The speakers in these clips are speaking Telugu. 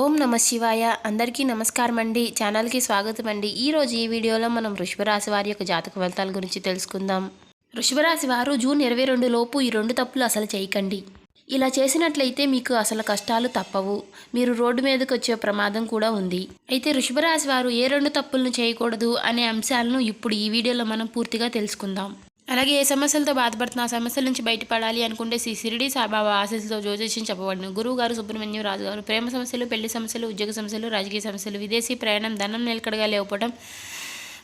ఓం నమ శివాయ. అందరికీ నమస్కారం అండి. ఛానల్కి స్వాగతం అండి. ఈరోజు ఈ వీడియోలో మనం వృషభ రాశి వారి యొక్క జాతక ఫలితాల గురించి తెలుసుకుందాం. వృషభ రాశి వారు జూన్ 22 లోపు ఈ 2 తప్పులు అసలు చేయకండి. ఇలా చేసినట్లయితే మీకు అసలు కష్టాలు తప్పవు. మీరు రోడ్డు మీదకి వచ్చే ప్రమాదం కూడా ఉంది. అయితే వృషభ రాశి వారు ఏ 2 తప్పులను చేయకూడదు అనే అంశాలను ఇప్పుడు ఈ వీడియోలో మనం పూర్తిగా తెలుసుకుందాం. అలాగే ఏ సమస్యలతో బాధపడుతున్న ఆ సమస్యల నుంచి బయటపడాలి అనుకుంటే శ్రీ షిరిడి సాయిబాబా ఆశీస్సులతో జ్యోతిష్యం చెప్పబడిన గురువు గారు సుబ్రహ్మణ్యం రాజు గారు ప్రేమ సమస్యలు, పెళ్లి సమస్యలు, ఉద్యోగ సమస్యలు, రాజకీయ సమస్యలు, విదేశీ ప్రయాణం, ధనం నిలకడగా లేకపోవడం,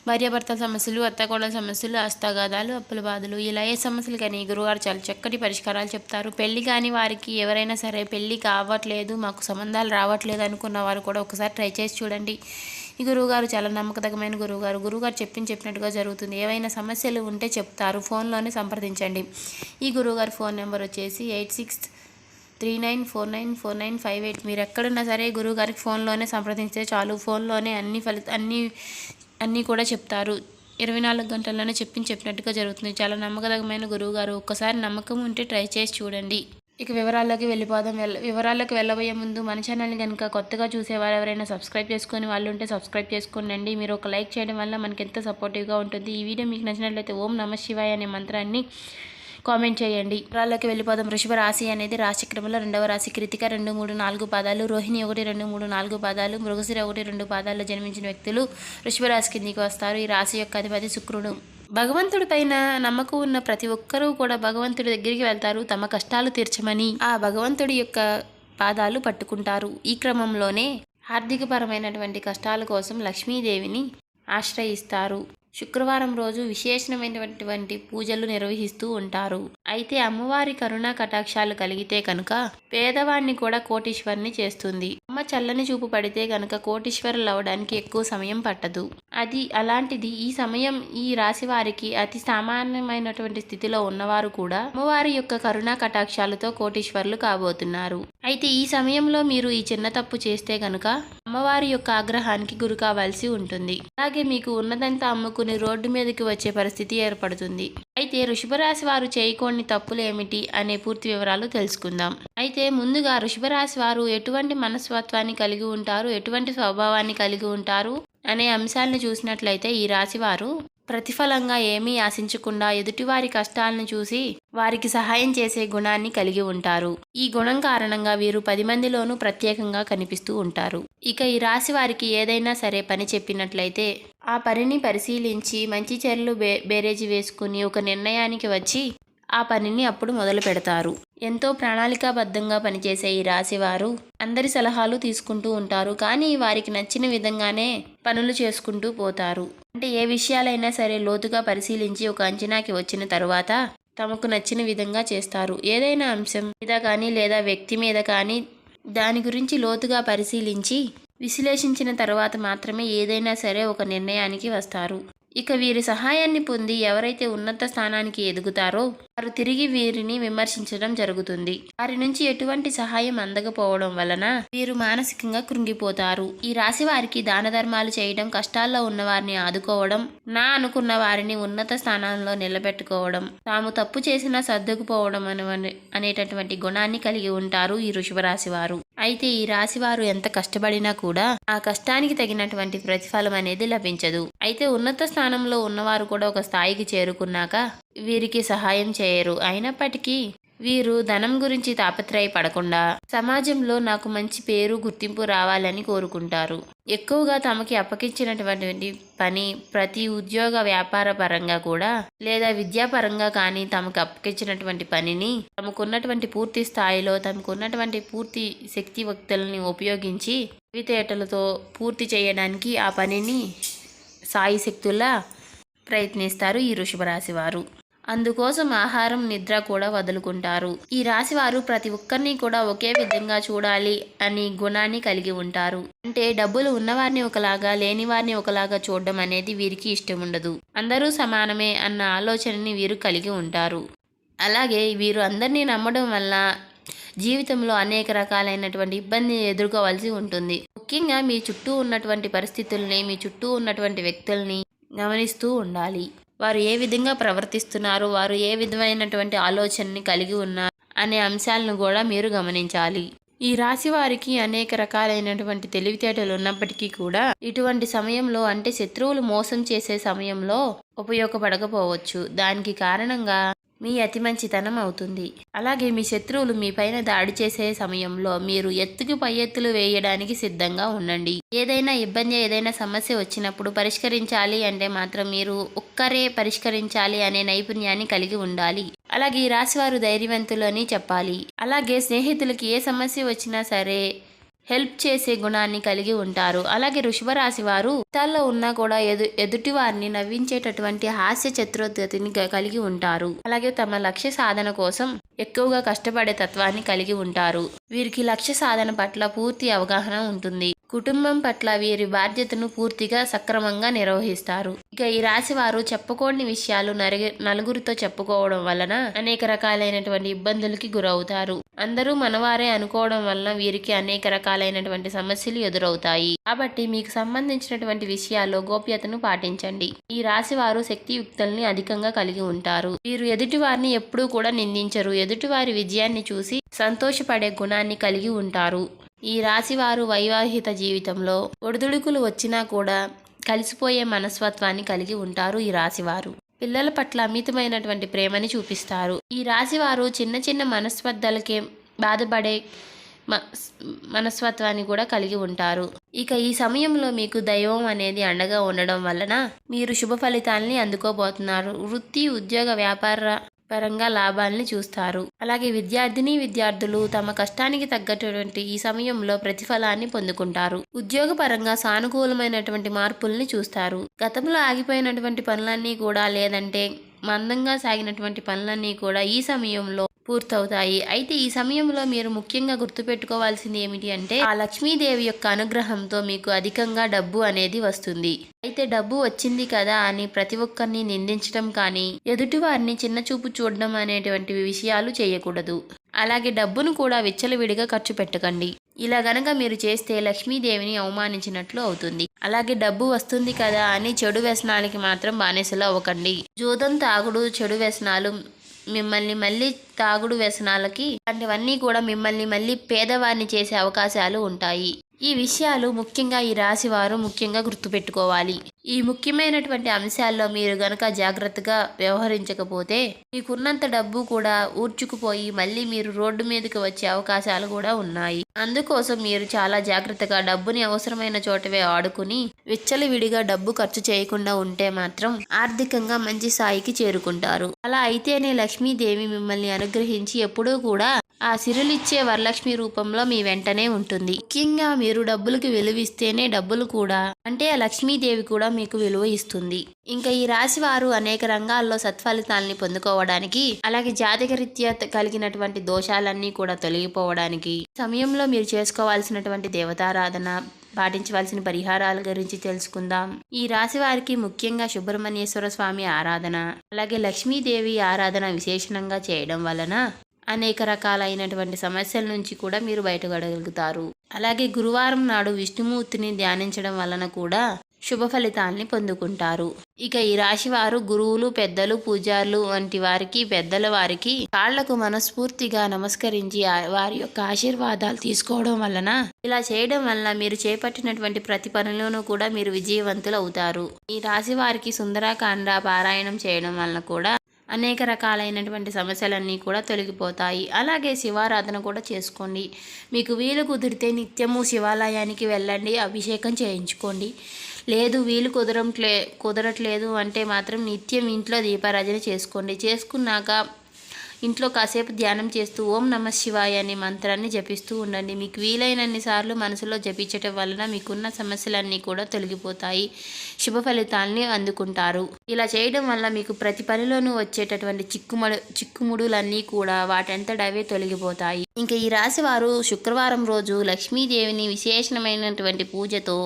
భార్యాభర్తల సమస్యలు, అత్తకోడల సమస్యలు, హస్తగాదాలు, అప్పుల బాధలు, ఇలా ఏ సమస్యలు కానీ గురువుగారు చాలా చక్కటి పరిష్కారాలు చెప్తారు. పెళ్లి కాని వారికి ఎవరైనా సరే పెళ్లి కావట్లేదు, మాకు సంబంధాలు రావట్లేదు అనుకున్న వారు కూడా ఒకసారి ట్రై చేసి చూడండి. ఈ గురువుగారు చాలా నమ్మకతగమైన గురువుగారు చెప్పినట్టుగా జరుగుతుంది. ఏవైనా సమస్యలు ఉంటే చెప్తారు, ఫోన్లోనే సంప్రదించండి. ఈ గురువుగారి ఫోన్ నెంబర్ వచ్చేసి 8639494958. మీరు ఎక్కడున్నా సరే గురువుగారికి ఫోన్లోనే సంప్రదించితే చాలు. ఫోన్లోనే అన్నీ కూడా చెప్తారు. 24 గంటల్లోనే చెప్పినట్టుగా జరుగుతుంది. చాలా నమ్మకతగమైన గురువుగారు. ఒక్కసారి నమ్మకం ఉంటే ట్రై చేసి చూడండి. ఇక వివరాల్లోకి వెళ్ళిపోదాం. వివరాల్లోకి వెళ్ళబోయే ముందు మన ఛానల్ని కనుక కొత్తగా చూసేవారు ఎవరైనా సబ్స్క్రైబ్ చేసుకుని వాళ్ళు ఉంటే సబ్స్క్రైబ్ చేసుకోండి. మీరు ఒక లైక్ చేయడం వల్ల మనకి ఎంతో సపోర్టివ్గా ఉంటుంది. ఈ వీడియో మీకు నచ్చినట్లయితే ఓం నమ శివాయ అనే మంత్రాన్ని కామెంట్ చేయండి. వివరాల్లోకి వెళ్ళిపోదాం. వృషభ రాశి అనేది రాశిక్రమంలో 2వ రాశి. కృతిక 2, 3, 4 పాదాలు, రోహిణి 1, 2, 3, 4 పాదాలు, మృగశిర 1, 2 పాదాల్లో జన్మించిన వ్యక్తులు వృషభ రాశి కిందికి వస్తారు. ఈ రాశి యొక్క అధిపతి శుక్రుడు. భగవంతుడి పైన నమ్మకం ఉన్న ప్రతి ఒక్కరూ కూడా భగవంతుడి దగ్గరికి వెళ్తారు తమ కష్టాలు తీర్చమని. ఆ భగవంతుడి యొక్క పాదాలు పట్టుకుంటారు. ఈ క్రమంలోనే ఆర్థికపరమైనటువంటి కష్టాల కోసం లక్ష్మీదేవిని ఆశ్రయిస్తారు. శుక్రవారం రోజు విశేషమైనటువంటి పూజలు నిర్వహిస్తూ ఉంటారు. అయితే అమ్మవారి కరుణా కటాక్షాలు కలిగితే కనుక పేదవాడిని కూడా కోటీశ్వరుని చేస్తుంది. అమ్మ చల్లని చూపు పడితే కనుక కోటీశ్వరులు అవడానికి ఎక్కువ సమయం పట్టదు. అలాంటిది ఈ సమయం ఈ రాశి వారికి అతి సామాన్యమైనటువంటి స్థితిలో ఉన్నవారు కూడా అమ్మవారి యొక్క కరుణా కటాక్షాలతో కోటీశ్వరులు కాబోతున్నారు. అయితే ఈ సమయంలో మీరు ఈ చిన్న తప్పు చేస్తే కనుక అమ్మవారి యొక్క ఆగ్రహానికి గురి కావాల్సి ఉంటుంది. అలాగే మీకు ఉన్నదంతా అమ్ముకుని రోడ్డు మీదకి వచ్చే పరిస్థితి ఏర్పడుతుంది. అయితే వృషభ రాశి వారు చేయకూడని తప్పులు ఏమిటి అనే పూర్తి వివరాలు తెలుసుకుందాం. అయితే ముందుగా వృషభ రాశి వారు ఎటువంటి మనస్తత్వాన్ని కలిగి ఉంటారు, ఎటువంటి స్వభావాన్ని కలిగి ఉంటారు అనే అంశాలను చూసినట్లయితే ఈ రాశి వారు ప్రతిఫలంగా ఏమీ ఆశించకుండా ఎదుటివారి కష్టాలను చూసి వారికి సహాయం చేసే గుణాన్ని కలిగి ఉంటారు. ఈ గుణం కారణంగా వీరు 10 మందిలోనూ ప్రత్యేకంగా కనిపిస్తూ ఉంటారు. ఇక ఈ రాశి వారికి ఏదైనా సరే పని చెప్పినట్లయితే ఆ పనిని పరిశీలించి మంచి చెడులు బేరేజీ వేసుకుని ఒక నిర్ణయానికి వచ్చి ఆ పనిని అప్పుడు మొదలు పెడతారు. ఎంతో ప్రణాళికాబద్ధంగా పనిచేసే ఈ రాశివారు అందరి సలహాలు తీసుకుంటూ ఉంటారు. కానీ వారికి నచ్చిన విధంగానే పనులు చేసుకుంటూ పోతారు. అంటే ఏ విషయాలైనా సరే లోతుగా పరిశీలించి ఒక అంచనాకి వచ్చిన తరువాత తమకు నచ్చిన విధంగా చేస్తారు. ఏదైనా అంశం మీద కానీ లేదా వ్యక్తి మీద కానీ దాని గురించి లోతుగా పరిశీలించి విశ్లేషించిన తర్వాత మాత్రమే ఏదైనా సరే ఒక నిర్ణయానికి వస్తారు. ఇక వీరి సహాయాన్ని పొంది ఎవరైతే ఉన్నత స్థానానికి ఎదుగుతారో వారు తిరిగి వీరిని విమర్శించడం జరుగుతుంది. వారి నుంచి ఎటువంటి సహాయం అందకపోవడం వలన వీరు మానసికంగా కృంగిపోతారు. ఈ రాశి వారికి దాన ధర్మాలు చేయడం, కష్టాల్లో ఉన్న వారిని ఆదుకోవడం, అనుకున్న వారిని ఉన్నత స్థానంలో నిలబెట్టుకోవడం, తాము తప్పు చేసినా సర్దుకుపోవడం అనేటటువంటి గుణాన్ని కలిగి ఉంటారు ఈ వృషభ రాశి వారు. అయితే ఈ రాశి వారు ఎంత కష్టపడినా కూడా ఆ కష్టానికి తగినటువంటి ప్రతిఫలం అనేది లభించదు. అయితే ఉన్నత స్థానంలో ఉన్నవారు కూడా ఒక స్థాయికి చేరుకున్నాక వీరికి సహాయం చేయరు. అయినప్పటికీ వీరు ధనం గురించి తాపత్రయపడకుండా సమాజంలో నాకు మంచి పేరు, గుర్తింపు రావాలని కోరుకుంటారు. ఎక్కువగా తమకి అప్పగించినటువంటి పని ప్రతి ఉద్యోగ వ్యాపార పరంగా కూడా లేదా విద్యాపరంగా కానీ తమకు అప్పగించినటువంటి పనిని తమకున్నటువంటి పూర్తి స్థాయిలో తమకున్నటువంటి పూర్తి శక్తివంతులని ఉపయోగించి తెలివితేటలతో పూర్తి చేయడానికి ఆ పనిని సాయి శక్తుల్లా ప్రయత్నిస్తారు ఈ వృషభ రాశి వారు. అందుకోసం ఆహారం, నిద్ర కూడా వదులుకుంటారు. ఈ రాశివారు ప్రతి ఒక్కరిని కూడా ఒకే విధంగా చూడాలి అని గుణాన్ని కలిగి ఉంటారు. అంటే డబ్బులు ఉన్నవారిని ఒకలాగా, లేని వారిని ఒకలాగా చూడడం అనేది వీరికి ఇష్టం ఉండదు. అందరూ సమానమే అన్న ఆలోచనని వీరు కలిగి ఉంటారు. అలాగే వీరు అందరినీ నమ్మడం వల్ల జీవితంలో అనేక రకాలైనటువంటి ఇబ్బంది ఎదుర్కోవాల్సి ఉంటుంది. ముఖ్యంగా మీ చుట్టూ ఉన్నటువంటి పరిస్థితుల్ని, మీ చుట్టూ ఉన్నటువంటి వ్యక్తుల్ని గమనిస్తూ ఉండాలి. వారు ఏ విధంగా ప్రవర్తిస్తున్నారు, వారు ఏ విధమైనటువంటి ఆలోచనని కలిగి ఉన్నారు అనే అంశాలను కూడా మీరు గమనించాలి. ఈ రాశి వారికి అనేక రకాలైనటువంటి తెలివితేటలు ఉన్నప్పటికీ కూడా ఇటువంటి సమయంలో అంటే శత్రువులు మోసం చేసే సమయంలో ఉపయోగపడకపోవచ్చు. దానికి కారణంగా మీ అతి మంచితనం అవుతుంది. అలాగే మీ శత్రువులు మీ పైన దాడి చేసే సమయంలో మీరు ఎత్తుకు పై ఎత్తులు వేయడానికి సిద్ధంగా ఉండండి. ఏదైనా ఇబ్బంది, ఏదైనా సమస్య వచ్చినప్పుడు పరిష్కరించాలి అంటే మాత్రం మీరు ఒక్కరే పరిష్కరించాలి అనే నైపుణ్యాన్ని కలిగి ఉండాలి. అలాగే ఈ రాశివారు ధైర్యవంతులు అని చెప్పాలి. అలాగే స్నేహితులకి ఏ సమస్య వచ్చినా సరే హెల్ప్ చేసే గుణాన్ని కలిగి ఉంటారు. అలాగే వృషభ రాశి వారు కష్టాల్లో ఉన్నా కూడా ఎదుటి వారిని నవ్వించేటటువంటి హాస్య చతురతని కలిగి ఉంటారు. అలాగే తమ లక్ష్య సాధన కోసం ఎక్కువగా కష్టపడే తత్వాన్ని కలిగి ఉంటారు. వీరికి లక్ష్య సాధన పట్ల పూర్తి అవగాహన ఉంటుంది. కుటుంబం పట్ల వీరి బాధ్యతను పూర్తిగా సక్రమంగా నిర్వహిస్తారు. ఇక ఈ రాశి వారు చెప్పుకోని విషయాలు నలుగురితో చెప్పుకోవడం వలన అనేక రకాలైనటువంటి ఇబ్బందులకి గురవుతారు. అందరూ మనవారే అనుకోవడం వలన వీరికి అనేక రకాలైనటువంటి సమస్యలు ఎదురవుతాయి. కాబట్టి మీకు సంబంధించినటువంటి విషయాల్లో గోప్యతను పాటించండి. ఈ రాశి వారు శక్తియుక్తుల్ని అధికంగా కలిగి ఉంటారు. వీరు ఎదుటి వారిని ఎప్పుడూ కూడా నిందించరు. ఎదుటివారి విజయాన్ని చూసి సంతోషపడే గుణాన్ని కలిగి ఉంటారు. ఈ రాశివారు వైవాహిక జీవితంలో ఒడిదుడుకులు వచ్చినా కూడా కలిసిపోయే మనస్తత్వాన్ని కలిగి ఉంటారు. ఈ రాశివారు పిల్లల పట్ల అమితమైనటువంటి ప్రేమని చూపిస్తారు. ఈ రాశివారు చిన్న చిన్న మనస్పర్ధలకే బాధపడే మనస్తత్వాన్ని కూడా కలిగి ఉంటారు. ఇక ఈ సమయంలో మీకు దైవం అనేది అండగా ఉండడం వలన మీరు శుభ ఫలితాలని అందుకోబోతున్నారు. వృత్తి, ఉద్యోగ, వ్యాపార పరంగా లాభాలని చూస్తారు. అలాగే విద్యార్థులు తమ కష్టానికి తగ్గటువంటి ఈ సమయంలో ప్రతిఫలాన్ని పొందుకుంటారు. ఉద్యోగపరంగా సానుకూలమైనటువంటి మార్పుల్ని చూస్తారు. గతంలో ఆగిపోయినటువంటి పనులన్నీ కూడా లేదంటే మందంగా సాగినటువంటి పనులన్నీ కూడా ఈ సమయంలో పూర్తవుతాయి. అయితే ఈ సమయంలో మీరు ముఖ్యంగా గుర్తుపెట్టుకోవాల్సింది ఏమిటి అంటే ఆ లక్ష్మీదేవి యొక్క అనుగ్రహంతో మీకు అధికంగా డబ్బు అనేది వస్తుంది. అయితే డబ్బు వచ్చింది కదా అని ప్రతి ఒక్కరిని నిందించడం కానీ ఎదుటివారిని చిన్న చూపు చూడడం అనేటువంటి విషయాలు చేయకూడదు. అలాగే డబ్బును కూడా విచ్చలవిడిగా ఖర్చు పెట్టకండి. ఇలా గనక మీరు చేస్తే లక్ష్మీదేవిని అవమానించినట్లు అవుతుంది. అలాగే డబ్బు వస్తుంది కదా అని చెడు వ్యసనాలకి మాత్రం బానిసలు అవ్వకండి. జూదం, తాగుడు, చెడు వ్యసనాలు మిమ్మల్ని మళ్ళీ తాగుడు వ్యసనాలకి అలాంటివన్నీ కూడా మిమ్మల్ని మళ్ళీ పేదవారిని చేసే అవకాశాలు ఉంటాయి. ఈ విషయాలు ముఖ్యంగా ఈ రాశి వారు ముఖ్యంగా గుర్తుపెట్టుకోవాలి. ఈ ముఖ్యమైనటువంటి అంశాల్లో మీరు గనక జాగ్రత్తగా వ్యవహరించకపోతే మీకున్నంత డబ్బు కూడా ఊడ్చుకుపోయి మళ్ళీ మీరు రోడ్డు మీదకి వచ్చే అవకాశాలు కూడా ఉన్నాయి. అందుకోసం మీరు చాలా జాగ్రత్తగా డబ్బుని అవసరమైన చోటవే ఆడుకుని విచ్చలవిడిగా డబ్బు ఖర్చు చేయకుండా ఉంటే మాత్రం ఆర్థికంగా మంచి స్థాయికి చేరుకుంటారు. అలా అయితేనే లక్ష్మీదేవి మిమ్మల్ని అనుగ్రహించి ఎప్పుడూ కూడా ఆ సిరులిచ్చే వరలక్ష్మి రూపంలో మీ వెంటనే ఉంటుంది. ముఖ్యంగా మీరు డబ్బులకి విలువిస్తేనే డబ్బులు కూడా అంటే ఆ లక్ష్మీదేవి కూడా మీకు విలువ ఇస్తుంది. ఇంకా ఈ రాశి వారు అనేక రంగాల్లో సత్ఫలితాలని పొందుకోవడానికి అలాగే జాతకరీత్యా కలిగినటువంటి దోషాలన్నీ కూడా తొలగిపోవడానికి సమయంలో మీరు చేసుకోవాల్సినటువంటి దేవతారాధన, పాటించవలసిన పరిహారాల గురించి తెలుసుకుందాం. ఈ రాశి వారికి ముఖ్యంగా సుబ్రహ్మణ్యేశ్వర స్వామి ఆరాధన అలాగే లక్ష్మీదేవి ఆరాధన విశేషణంగా చేయడం వలన అనేక రకాలైనటువంటి సమస్యల నుంచి కూడా మీరు బయటపడగలుగుతారు. అలాగే గురువారం నాడు విష్ణుమూర్తిని ధ్యానించడం వలన కూడా శుభ ఫలితాల్ని పొందుకుంటారు. ఇక ఈ రాశి వారు గురువులు, పెద్దలు, పూజారులు వంటి వారికి పెద్దల వారికి కాళ్లకు మనస్ఫూర్తిగా నమస్కరించి వారి యొక్క ఆశీర్వాదాలు తీసుకోవడం వలన ఇలా చేయడం వలన మీరు చేపట్టినటువంటి ప్రతి పనిలోనూ కూడా మీరు విజయవంతులు అవుతారు. ఈ రాశి వారికి సుందరకాండ పారాయణం చేయడం వలన కూడా అనేక రకాలైనటువంటి సమస్యలన్నీ కూడా తొలగిపోతాయి. అలాగే శివారాధన కూడా చేసుకోండి. మీకు వీలు కుదిరితే నిత్యము శివాలయానికి వెళ్ళండి, అభిషేకం చేయించుకోండి. లేదు వీలు కుదరట్లేదు అంటే మాత్రం నిత్యం ఇంట్లో దీపారాధన చేసుకోండి. చేసుకున్నాక ఇంట్లో కాసేపు ధ్యానం చేస్తూ ఓం నమ శివాయ అనే మంత్రాన్ని జపిస్తూ ఉండండి. మీకు వీలైనన్ని సార్లు మనసులో జపించటం వలన మీకున్న సమస్యలన్నీ కూడా తొలగిపోతాయి. శుభ ఫలితాలని అందుకుంటారు. ఇలా చేయడం వల్ల మీకు ప్రతి పనిలోనూ వచ్చేటటువంటి చిక్కుముడులన్నీ కూడా వాటంతటవే తొలగిపోతాయి. ఇంకా ఈ రాశి వారు శుక్రవారం రోజు లక్ష్మీదేవిని విశేషమైనటువంటి పూజతో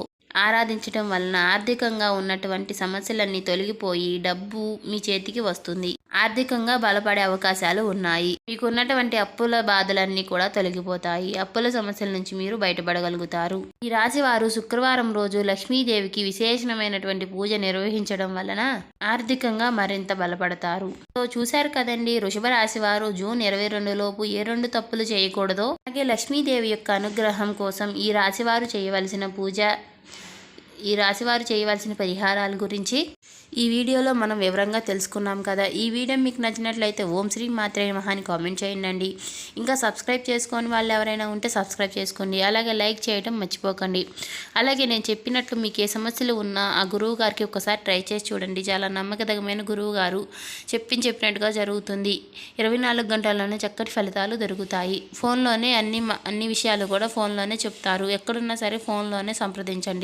ఆరాధించటం వలన ఆర్థికంగా ఉన్నటువంటి సమస్యలన్నీ తొలగిపోయి డబ్బు మీ చేతికి వస్తుంది. ఆర్థికంగా బలపడే అవకాశాలు ఉన్నాయి. మీకు ఉన్నటువంటి అప్పుల బాధలన్నీ కూడా తొలగిపోతాయి. అప్పుల సమస్యల నుంచి మీరు బయటపడగలుగుతారు. ఈ రాశి వారు శుక్రవారం రోజు లక్ష్మీదేవికి విశేషమైనటువంటి పూజ నిర్వహించడం వలన ఆర్థికంగా మరింత బలపడతారు. సో చూశారు కదండి, వృషభ రాశి వారు జూన్ 22 లోపు ఏ 2 తప్పులు చేయకూడదో, అలాగే లక్ష్మీదేవి యొక్క అనుగ్రహం కోసం ఈ రాశివారు చేయవలసిన పరిహారాల గురించి ఈ వీడియోలో మనం వివరంగా తెలుసుకున్నాం కదా. ఈ వీడియో మీకు నచ్చినట్లయితే ఓం శ్రీ మాత్రే నమః అని కామెంట్ చేయండి. ఇంకా సబ్స్క్రైబ్ చేసుకొని వాళ్ళు ఎవరైనా ఉంటే సబ్స్క్రైబ్ చేసుకోండి. అలాగే లైక్ చేయడం మర్చిపోకండి. అలాగే నేను చెప్పినట్లు మీకు ఏ సమస్యలు ఉన్నా ఆ గురువు గారికి ఒకసారి ట్రై చేసి చూడండి. చాలా నమ్మకదగమైన గురువు గారు చెప్పినట్టుగా జరుగుతుంది. 24 గంటల్లోనే చక్కటి ఫలితాలు దొరుకుతాయి. ఫోన్లోనే అన్ని విషయాలు కూడా ఫోన్లోనే చెప్తారు. ఎక్కడున్నా సరే ఫోన్లోనే సంప్రదించండి.